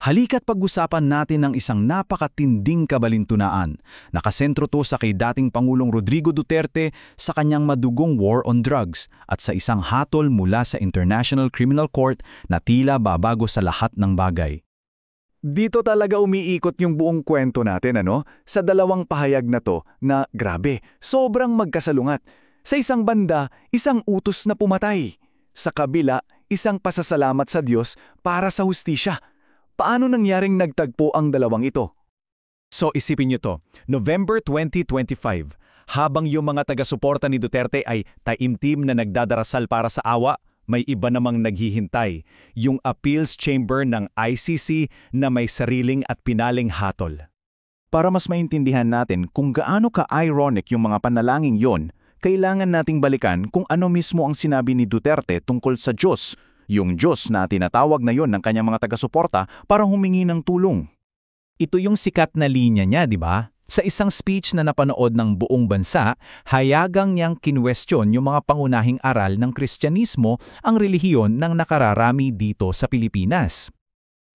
Halika't pag-usapan natin ng isang napakatinding kabalintunaan. Nakasentro to sa kay dating Pangulong Rodrigo Duterte sa kanyang madugong war on drugs at sa isang hatol mula sa International Criminal Court na tila babago sa lahat ng bagay. Dito talaga umiikot yung buong kwento natin, Sa dalawang pahayag na to na grabe, sobrang magkasalungat. Sa isang banda, isang utos na pumatay. Sa kabila, isang pasasalamat sa Diyos para sa hustisya. Paano nangyaring nagtagpo ang dalawang ito? So isipin nyo to, November 2025, habang yung mga taga-suporta ni Duterte ay taimtim na nagdadarasal para sa awa, may iba namang naghihintay, yung appeals chamber ng ICC na may sariling at pinaling hatol. Para mas maintindihan natin kung gaano ka-ironic yung mga panalangin yon, kailangan nating balikan kung ano mismo ang sinabi ni Duterte tungkol sa Diyos, yung Diyos na tinatawag na yon ng kanyang mga taga-suporta para humingi ng tulong. Ito yung sikat na linya niya, di ba? Sa isang speech na napanood ng buong bansa, hayagang niyang kinwestiyon yung mga pangunahing aral ng Kristyanismo, ang relihiyon ng nakararami dito sa Pilipinas.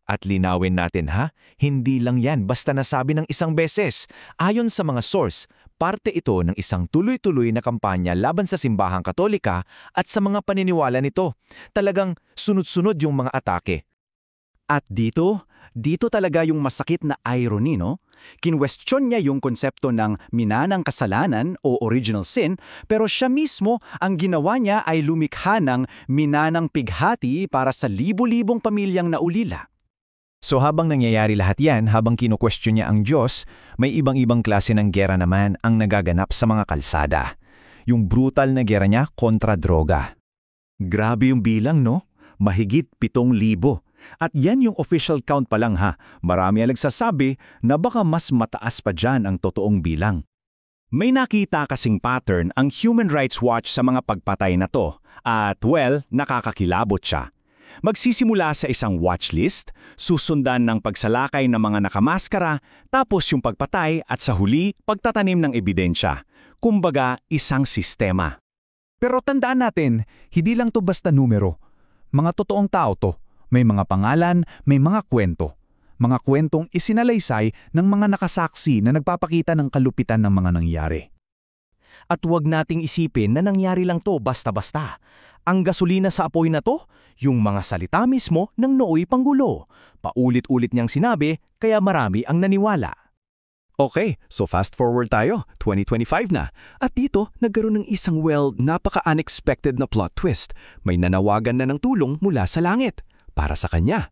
At linawin natin hindi lang yan basta nasabi ng isang beses. Ayon sa mga source, parte ito ng isang tuloy-tuloy na kampanya laban sa simbahang Katolika at sa mga paniniwala nito. Talagang sunod-sunod yung mga atake. At dito talaga yung masakit na irony, Kinwestiyon niya yung konsepto ng minanang kasalanan o original sin, pero siya mismo ang ginawa niya ay lumikha ng minanang pighati para sa libu-libong pamilyang naulila. So habang nangyayari lahat yan, habang kino-question niya ang Diyos, may ibang-ibang klase ng gera naman ang nagaganap sa mga kalsada. Yung brutal na gera niya kontra droga. Grabe yung bilang, Mahigit 7,000. At yan yung official count pa lang Marami ang nagsasabi na baka mas mataas pa dyan ang totoong bilang. May nakita kasing pattern ang Human Rights Watch sa mga pagpatay na to. At nakakakilabot siya. Magsisimula sa isang watchlist, susundan ng pagsalakay ng mga nakamaskara, tapos yung pagpatay at sa huli, pagtatanim ng ebidensya. Kumbaga, isang sistema. Pero tandaan natin, hindi lang to basta numero. Mga totoong tao to. May mga pangalan, may mga kwento. Mga kwentong isinalaysay ng mga nakasaksi na nagpapakita ng kalupitan ng mga nangyari. At huwag nating isipin na nangyari lang to basta-basta. Ang gasolina sa apoy na to, yung mga salita mismo ng Nooy Pangulo. Paulit-ulit niyang sinabi, kaya marami ang naniwala. Okay, so fast forward tayo, 2025 na. At dito, nagkaroon ng isang napaka-unexpected na plot twist. May nanawagan na ng tulong mula sa langit, para sa kanya.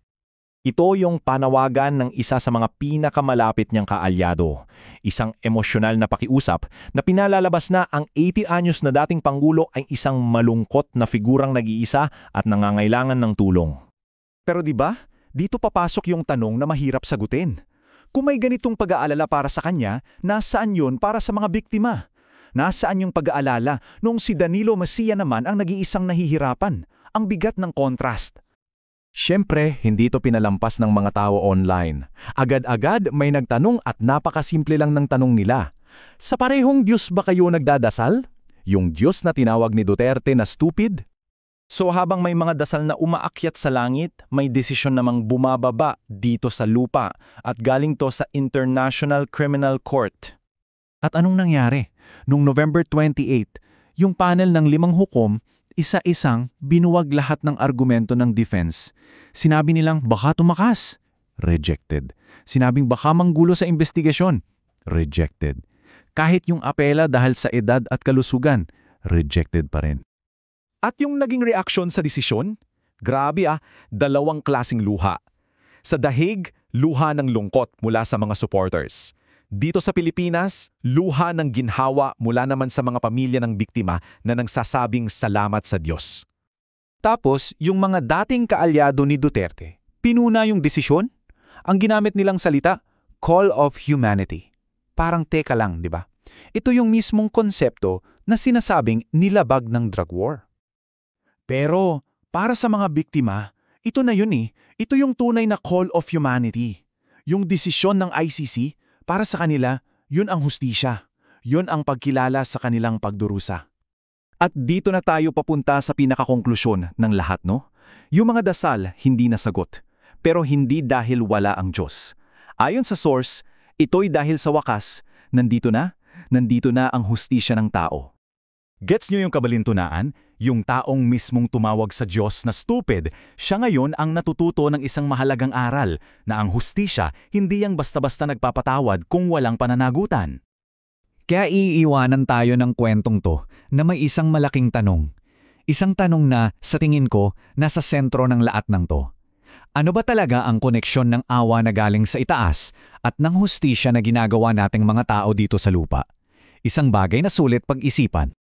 Ito yung panawagan ng isa sa mga pinakamalapit niyang kaalyado. Isang emosyonal na pakiusap na pinalalabas na ang 80 anyos na dating Pangulo ay isang malungkot na figurang nag-iisa at nangangailangan ng tulong. Pero dito papasok yung tanong na mahirap sagutin. Kung may ganitong pag-aalala para sa kanya, nasaan yun para sa mga biktima? Nasaan yung pag-aalala nung si Danilo Masia naman ang nag-iisang nahihirapan? Ang bigat ng contrast. Siyempre, hindi ito pinalampas ng mga tao online. Agad-agad may nagtanong at napakasimple lang ng tanong nila. Sa parehong Diyos ba kayo nagdadasal? Yung Diyos na tinawag ni Duterte na stupid? So habang may mga dasal na umaakyat sa langit, may desisyon namang bumababa dito sa lupa at galing to sa International Criminal Court. At anong nangyari? Noong November 28, yung panel ng 5 hukom, isa-isang binuwag lahat ng argumento ng defense. Sinabi nilang baka tumakas. Rejected. Sinabing baka manggulo sa investigasyon. Rejected. Kahit yung apela dahil sa edad at kalusugan. Rejected pa rin. At yung naging reaksyon sa desisyon? Grabe 2 klaseng luha. Sa dahig, luha ng lungkot mula sa mga supporters. Dito sa Pilipinas, luha ng ginhawa mula naman sa mga pamilya ng biktima na nagsasabing salamat sa Diyos. Tapos, yung mga dating kaalyado ni Duterte, pinuna yung desisyon? Ang ginamit nilang salita, call of humanity. Parang teka lang, di ba? Ito yung mismong konsepto na sinasabing nilabag ng drug war. Pero, para sa mga biktima, ito na yun Ito yung tunay na call of humanity. Yung desisyon ng ICC, para sa kanila, yun ang hustisya. Yun ang pagkilala sa kanilang pagdurusa. At dito na tayo papunta sa pinakakonklusyon ng lahat, Yung mga dasal, hindi nasagot. pero hindi dahil wala ang Diyos. Ayon sa source, ito'y dahil sa wakas, nandito na ang hustisya ng tao. Gets nyo yung kabalintunaan? Yung taong mismong tumawag sa Diyos na stupid, siya ngayon ang natututo ng isang mahalagang aral na ang hustisya hindi yang basta-basta nagpapatawad kung walang pananagutan. Kaya iiwanan tayo ng kwentong to na may isang malaking tanong. Isang tanong na, sa tingin ko, nasa sentro ng lahat ng to. Ano ba talaga ang koneksyon ng awa na galing sa itaas at ng hustisya na ginagawa nating mga tao dito sa lupa? Isang bagay na sulit pag-isipan.